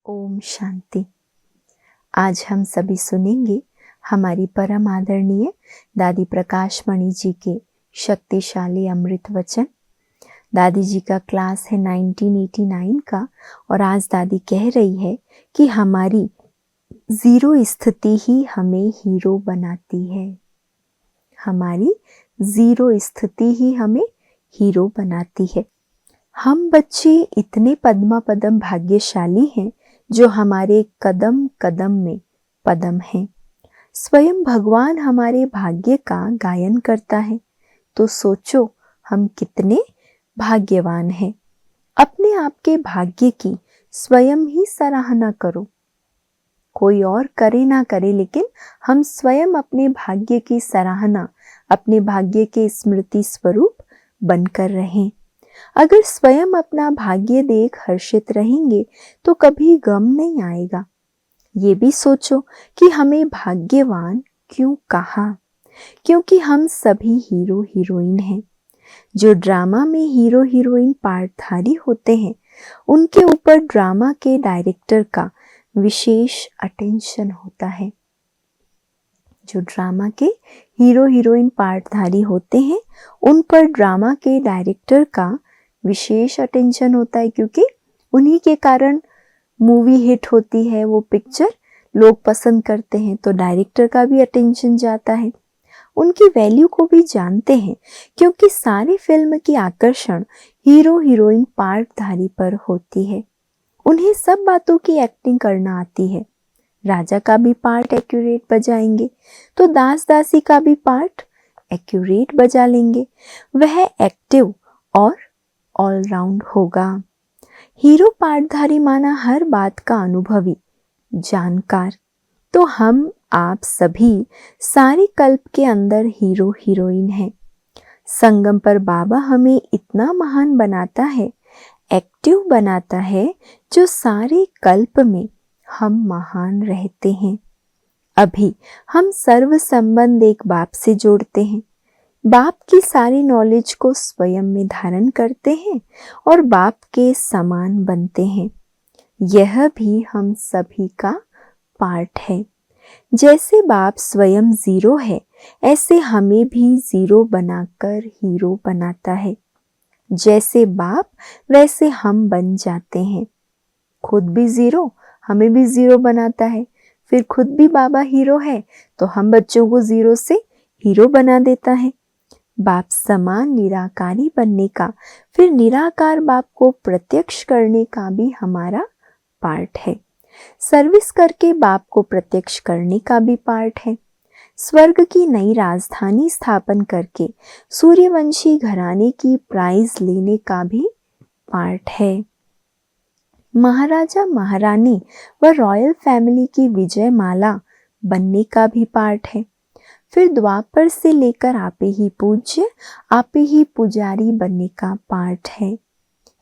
ओम शांति। आज हम सभी सुनेंगे हमारी परम आदरणीय दादी प्रकाश मणि जी के शक्तिशाली अमृत वचन। दादी जी का क्लास है 1989 का और आज दादी कह रही है कि हमारी जीरो स्थिति ही हमें हीरो बनाती है। हमारी जीरो स्थिति ही हमें हीरो बनाती है। हम बच्चे इतने पद्मा पदम भाग्यशाली हैं जो हमारे कदम कदम में पदम हैं। स्वयं भगवान हमारे भाग्य का गायन करता है, तो सोचो हम कितने भाग्यवान हैं। अपने आप के भाग्य की स्वयं ही सराहना करो। कोई और करे ना करे, लेकिन हम स्वयं अपने भाग्य की सराहना, अपने भाग्य के स्मृति स्वरूप बनकर रहें। अगर स्वयं अपना भाग्य देख हर्षित रहेंगे तो कभी गम नहीं आएगा। ये भी सोचो कि हमें भाग्यवान क्यों कहा? क्योंकि हम सभी हीरो हीरोइन हैं। जो ड्रामा में हीरो हीरोइन पार्टधारी होते हैं, उनके ऊपर ड्रामा के डायरेक्टर का विशेष अटेंशन होता है। जो ड्रामा के हीरो हीरोइन पार्टधारी होते हैं, उन पर ड्रामा के डायरेक्टर का विशेष अटेंशन होता है, क्योंकि उन्हीं के कारण मूवी हिट होती है, वो पिक्चर लोग पसंद करते हैं, तो डायरेक्टर का भी अटेंशन जाता है। उनकी वैल्यू को भी जानते हैं, क्योंकि सारी फिल्म की आकर्षण हीरो हीरोइन पार्टधारी पर होती है। उन्हें सब बातों की एक्टिंग करना आती है। राजा का भी पार्ट एक्यूरेट बजाएंगे तो दास दासी का भी पार्ट एक्यूरेट बजा लेंगे। वह एक्टिव और ऑलराउंड होगा। हीरो पार्टधारी माना हर बात का अनुभवी जानकार। तो हम आप सभी सारे कल्प के अंदर हीरो हीरोइन हैं। संगम पर बाबा हमें इतना महान बनाता है, एक्टिव बनाता है, जो सारे कल्प में हम महान रहते हैं। अभी हम सर्व संबंध एक बाप से जोड़ते हैं, बाप की सारी नॉलेज को स्वयं में धारण करते हैं और बाप के समान बनते हैं। यह भी हम सभी का पार्ट है। जैसे बाप स्वयं जीरो है, ऐसे हमें भी जीरो बनाकर हीरो बनाता है। जैसे बाप वैसे हम बन जाते हैं। खुद भी जीरो, हमें भी जीरो बनाता है। फिर खुद भी बाबा हीरो है, तो हम बच्चों को जीरो से हीरो बना देता है। बाप समान निराकारी बनने का, फिर निराकार बाप को प्रत्यक्ष करने का भी हमारा पार्ट है। सर्विस करके बाप को प्रत्यक्ष करने का भी पार्ट है। स्वर्ग की नई राजधानी स्थापन करके सूर्यवंशी घराने की प्राइज लेने का भी पार्ट है। महाराजा महारानी व रॉयल फैमिली की विजय माला बनने का भी पार्ट है। फिर द्वापर से लेकर आपे ही पूज्य, आपे ही पुजारी बनने का पार्ट है।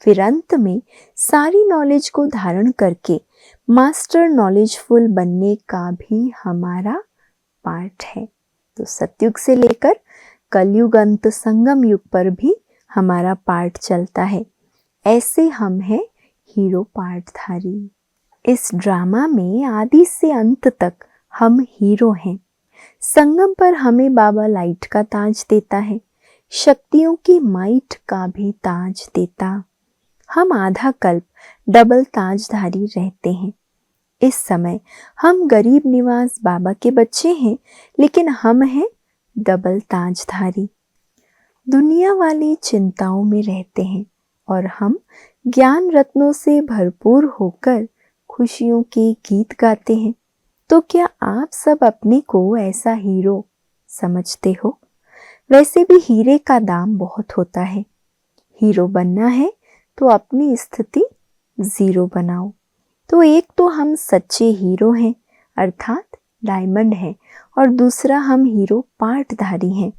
फिर अंत में सारी नॉलेज को धारण करके मास्टर नॉलेजफुल बनने का भी हमारा पार्ट है। तो सतयुग से लेकर कलयुग अंत संगम युग पर भी हमारा पार्ट चलता है। ऐसे हम हैं हीरो पार्टधारी। इस ड्रामा में आदि से अंत तक हम हीरो हैं। संगम पर हमें बाबा लाइट का ताज देता है, शक्तियों की माइट का भी ताज देता। हम आधा कल्प डबल ताजधारी रहते हैं। इस समय हम गरीब निवास बाबा के बच्चे हैं, लेकिन हम हैं डबल ताजधारी। दुनिया वाली चिंताओं में रहते हैं और हम ज्ञान रत्नों से भरपूर होकर खुशियों के गीत गाते हैं। तो क्या आप सब अपने को ऐसा हीरो समझते हो? वैसे भी हीरे का दाम बहुत होता है। हीरो बनना है तो अपनी स्थिति जीरो बनाओ। तो एक तो हम सच्चे हीरो हैं, अर्थात डायमंड हैं, और दूसरा हम हीरो पार्टधारी हैं।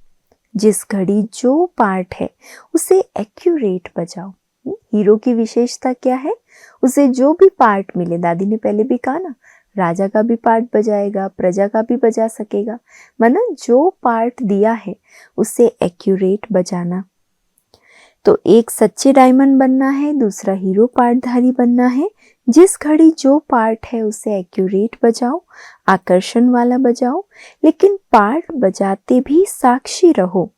जिस घड़ी जो पार्ट है उसे एक्यूरेट बजाओ। हीरो की विशेषता क्या है? उसे जो भी पार्ट मिले, दादी ने पहले भी कहा ना, राजा का भी पार्ट बजाएगा, प्रजा का भी बजा सकेगा, माना जो पार्ट दिया है उसे एक्यूरेट बजाना। तो एक सच्चे डायमंड बनना है, दूसरा हीरो पार्टधारी बनना है। जिस घड़ी जो पार्ट है उसे एक्यूरेट बजाओ, आकर्षण वाला बजाओ, लेकिन पार्ट बजाते भी साक्षी रहो।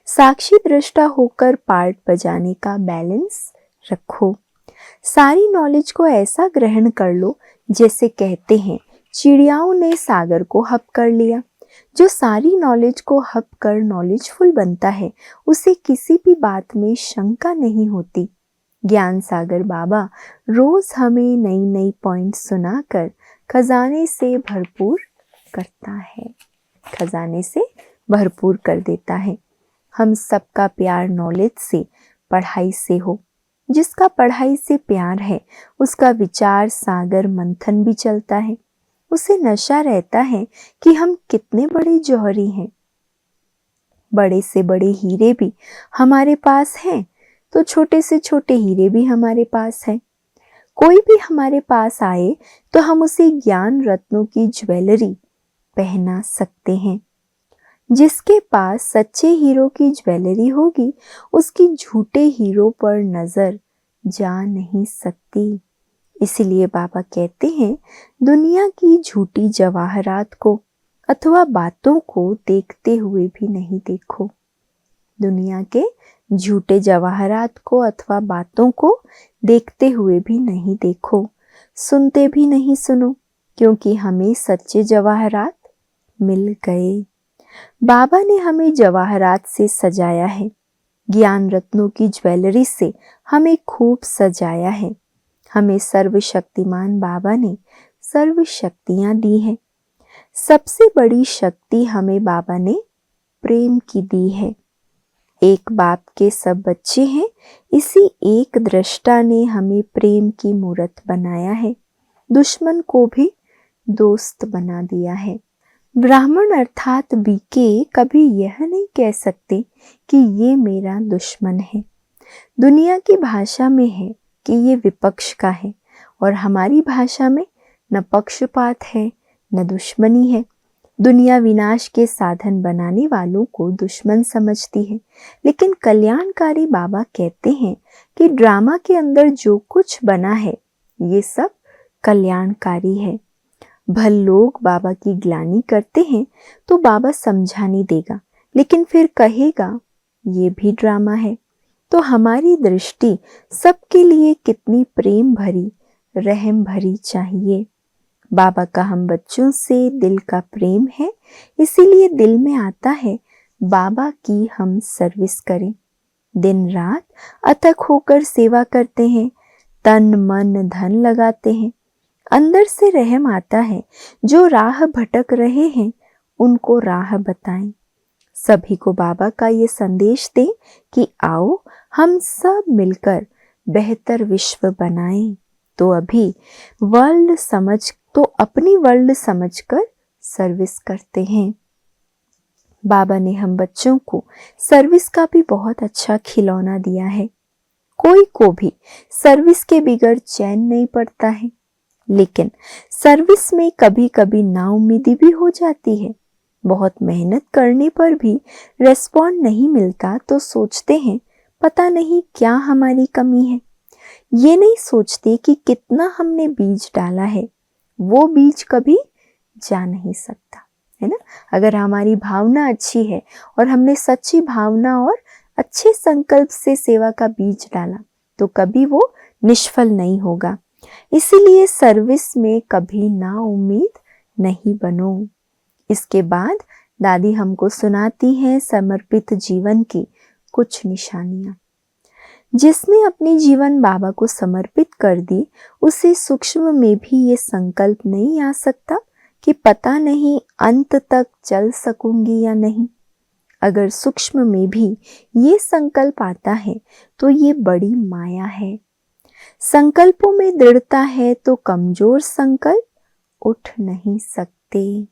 साक्षी दृष्टा होकर पार्ट बजाने का बैलेंस रखो। सारी नॉलेज को ऐसा ग्रहण कर लो जैसे कहते हैं चिड़ियाओं ने सागर को हप कर लिया। जो सारी नॉलेज को हप कर नॉलेजफुल बनता है उसे किसी भी बात में शंका नहीं होती। ज्ञान सागर बाबा रोज हमें नई नई पॉइंट सुनाकर खजाने से भरपूर करता है, खजाने से भरपूर कर देता है। हम सबका प्यार नॉलेज से, पढ़ाई से हो। जिसका पढ़ाई से प्यार है उसका विचार सागर मंथन भी चलता है। उसे नशा रहता है कि हम कितने बड़े जौहरी हैं। बड़े से बड़े हीरे भी हमारे पास हैं तो छोटे से छोटे हीरे भी हमारे पास हैं। कोई भी हमारे पास आए तो हम उसे ज्ञान रत्नों की ज्वेलरी पहना सकते हैं। जिसके पास सच्चे हीरो की ज्वेलरी होगी उसकी झूठे हीरो पर नजर जा नहीं सकती। इसीलिए बाबा कहते हैं दुनिया की झूठी जवाहरात को अथवा बातों को देखते हुए भी नहीं देखो। दुनिया के झूठे जवाहरात को अथवा बातों को देखते हुए भी नहीं देखो, सुनते भी नहीं सुनो, क्योंकि हमें सच्चे जवाहरात मिल गए। बाबा ने हमें जवाहरात से सजाया है, ज्ञान रत्नों की ज्वेलरी से हमें खूब सजाया है। हमें सर्वशक्तिमान बाबा ने सर्व शक्तियां दी हैं। सबसे बड़ी शक्ति हमें बाबा ने प्रेम की दी है। एक बाप के सब बच्चे हैं, इसी एक दृष्टा ने हमें प्रेम की मूरत बनाया है, दुश्मन को भी दोस्त बना दिया है। ब्राह्मण अर्थात बीके कभी यह नहीं कह सकते कि ये मेरा दुश्मन है। दुनिया की भाषा में है कि ये विपक्ष का है और हमारी भाषा में न पक्षपात है न दुश्मनी है। दुनिया विनाश के साधन बनाने वालों को दुश्मन समझती है, लेकिन कल्याणकारी बाबा कहते हैं कि ड्रामा के अंदर जो कुछ बना है ये सब कल्याणकारी है। भल लोग बाबा की ग्लानि करते हैं तो बाबा समझा नहीं देगा, लेकिन फिर कहेगा ये भी ड्रामा है। तो हमारी दृष्टि सबके लिए कितनी प्रेम भरी, रहम भरी चाहिए। बाबा का हम बच्चों से दिल का प्रेम है, इसीलिए दिल में आता है बाबा की हम सर्विस करें। दिन रात अथक होकर सेवा करते हैं, तन मन धन लगाते हैं। अंदर से रहम आता है, जो राह भटक रहे हैं उनको राह बताएं। सभी को बाबा का ये संदेश दें कि आओ हम सब मिलकर बेहतर विश्व बनाएं। तो अपनी वर्ल्ड समझकर सर्विस करते हैं। बाबा ने हम बच्चों को सर्विस का भी बहुत अच्छा खिलौना दिया है। कोई को भी सर्विस के बिगड़ चैन नहीं पड़ता है, लेकिन सर्विस में कभी कभी नाउम्मीदी भी हो जाती है। बहुत मेहनत करने पर भी रेस्पॉन्ड नहीं मिलता तो सोचते हैं पता नहीं क्या हमारी कमी है। ये नहीं सोचते कि कितना हमने बीज डाला है, वो बीज कभी जा नहीं सकता, है ना। अगर हमारी भावना अच्छी है और हमने सच्ची भावना और अच्छे संकल्प से सेवा का बीज डाला तो कभी वो निष्फल नहीं होगा। इसीलिए सर्विस में कभी ना उम्मीद नहीं बनो। इसके बाद दादी हमको सुनाती हैं समर्पित जीवन की कुछ निशानियां। जिसने अपनी जीवन बाबा को समर्पित कर दी उसे सूक्ष्म में भी ये संकल्प नहीं आ सकता कि पता नहीं अंत तक चल सकूंगी या नहीं। अगर सूक्ष्म में भी ये संकल्प आता है तो ये बड़ी माया है। संकल्पों में दृढ़ता है तो कमजोर संकल्प उठ नहीं सकते।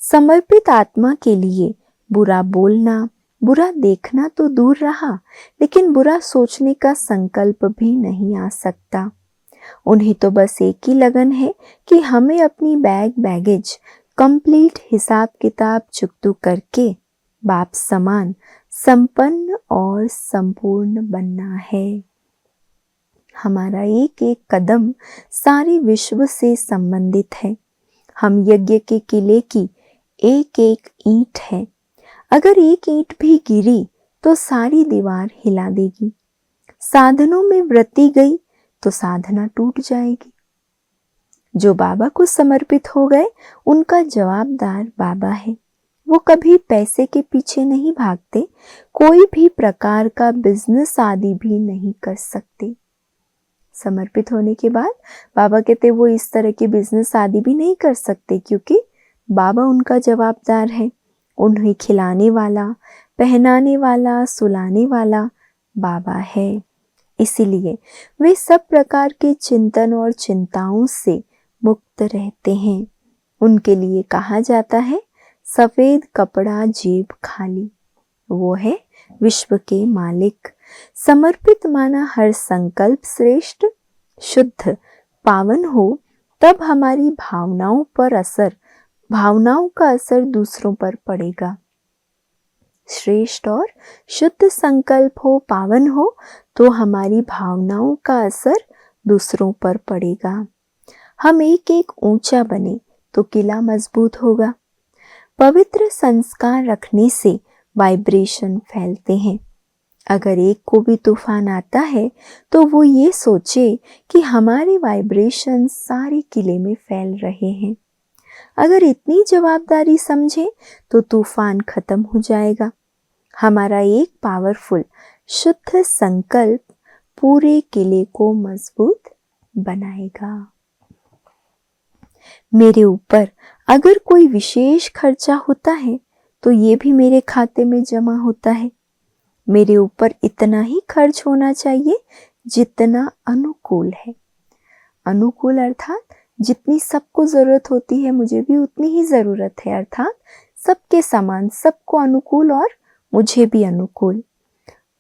समर्पित आत्मा के लिए बुरा बोलना, बुरा देखना तो दूर रहा, लेकिन बुरा सोचने का संकल्प भी नहीं आ सकता। उन्हें तो बस एक ही लगन है कि हमें अपनी बैगेज कंप्लीट हिसाब किताब चुकतू करके बाप समान संपन्न और संपूर्ण बनना है। हमारा एक एक कदम सारे विश्व से संबंधित है। हम यज्ञ के किले की एक एक ईंट है। अगर एक ईंट भी गिरी तो सारी दीवार हिला देगी। साधनों में वृत्ति गई तो साधना टूट जाएगी। जो बाबा को समर्पित हो गए उनका जवाबदार बाबा है। वो कभी पैसे के पीछे नहीं भागते, कोई भी प्रकार का बिजनेस आदि भी नहीं कर सकते। समर्पित होने के बाद बाबा कहते वो इस तरह के बिजनेस आदि भी नहीं कर सकते, क्योंकि बाबा उनका जवाबदार है। उन्हें खिलाने वाला, पहनाने वाला, सुलाने वाला बाबा है। इसीलिए वे सब प्रकार के चिंतन और चिंताओं से मुक्त रहते हैं। उनके लिए कहा जाता है सफेद कपड़ा जेब खाली। वो है विश्व के मालिक। समर्पित माना हर संकल्प श्रेष्ठ, शुद्ध, पावन हो, तब हमारी भावनाओं का असर दूसरों पर पड़ेगा। श्रेष्ठ और शुद्ध संकल्प हो, पावन हो, तो हमारी भावनाओं का असर दूसरों पर पड़ेगा। हम एक एक ऊंचा बने तो किला मजबूत होगा। पवित्र संस्कार रखने से वाइब्रेशन फैलते हैं। अगर एक को भी तूफान आता है तो वो ये सोचे कि हमारे वाइब्रेशन सारे किले में फैल रहे हैं। अगर इतनी जवाबदारी समझे तो तूफान खत्म हो जाएगा। हमारा एक पावरफुल शुद्ध संकल्प पूरे किले को मजबूत बनाएगा। मेरे ऊपर अगर कोई विशेष खर्चा होता है तो ये भी मेरे खाते में जमा होता है। मेरे ऊपर इतना ही खर्च होना चाहिए जितना अनुकूल है। अनुकूल अर्थात जितनी सबको जरूरत होती है मुझे भी उतनी ही जरूरत है, अर्थात सबके समान, सबको अनुकूल और मुझे भी अनुकूल।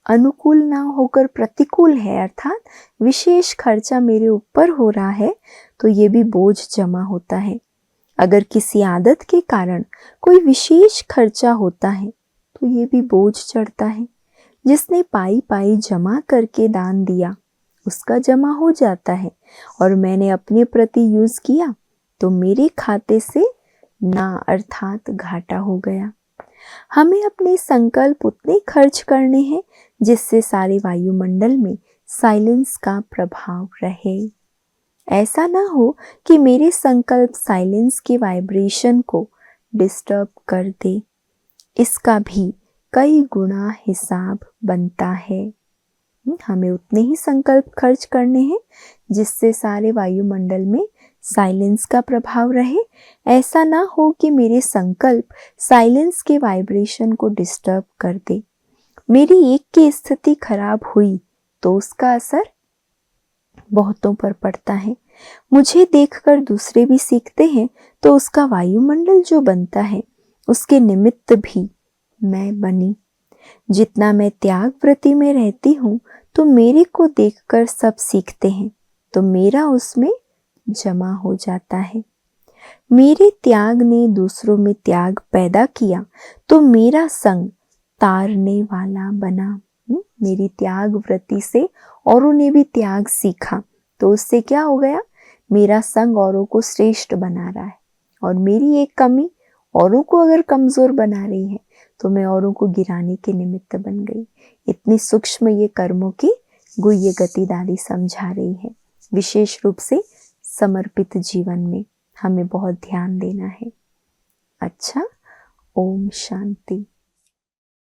अनुकूल ना होकर प्रतिकूल है, अर्थात विशेष खर्चा मेरे ऊपर हो रहा है तो ये भी बोझ जमा होता है। अगर किसी आदत के कारण कोई विशेष खर्चा होता है तो ये भी बोझ चढ़ता है। जिसने पाई पाई जमा करके दान दिया उसका जमा हो जाता है, और मैंने अपने प्रति यूज किया तो मेरे खाते से ना अर्थात घाटा हो गया। हमें अपने संकल्प उतने खर्च करने हैं जिससे सारे वायुमंडल में साइलेंस का प्रभाव रहे। ऐसा ना हो कि मेरे संकल्प साइलेंस के वाइब्रेशन को डिस्टर्ब कर दे। इसका भी कई गुना हिसाब बनता है। हमें उतने ही संकल्प खर्च करने हैं जिससे सारे वायुमंडल में साइलेंस का प्रभाव रहे। ऐसा ना हो कि मेरे संकल्प साइलेंस के वाइब्रेशन को डिस्टर्ब कर दे। मेरी एक की स्थिति खराब हुई तो उसका असर बहुतों पर पड़ता है। मुझे देखकर दूसरे भी सीखते हैं तो उसका वायुमंडल जो बनता है उसके निमित्त भी मैं बनी। जितना मैं त्याग वृत्ति में रहती हूँ तो मेरे को देखकर सब सीखते हैं तो मेरा उसमें जमा हो जाता है। मेरे त्याग ने दूसरों में त्याग पैदा किया तो मेरा संग तारने वाला बना। मेरी त्याग वृत्ति से औरों ने भी त्याग सीखा तो उससे क्या हो गया, मेरा संग औरों को श्रेष्ठ बना रहा है, और मेरी एक कमी औरों को अगर कमजोर बना रही है तो मैं औरों को गिराने के निमित्त बन गई। इतनी सूक्ष्म ये कर्मों की गुह्य गति दादी समझा रही है। विशेष रूप से समर्पित जीवन में हमें बहुत ध्यान देना है। अच्छा, ओम शांति।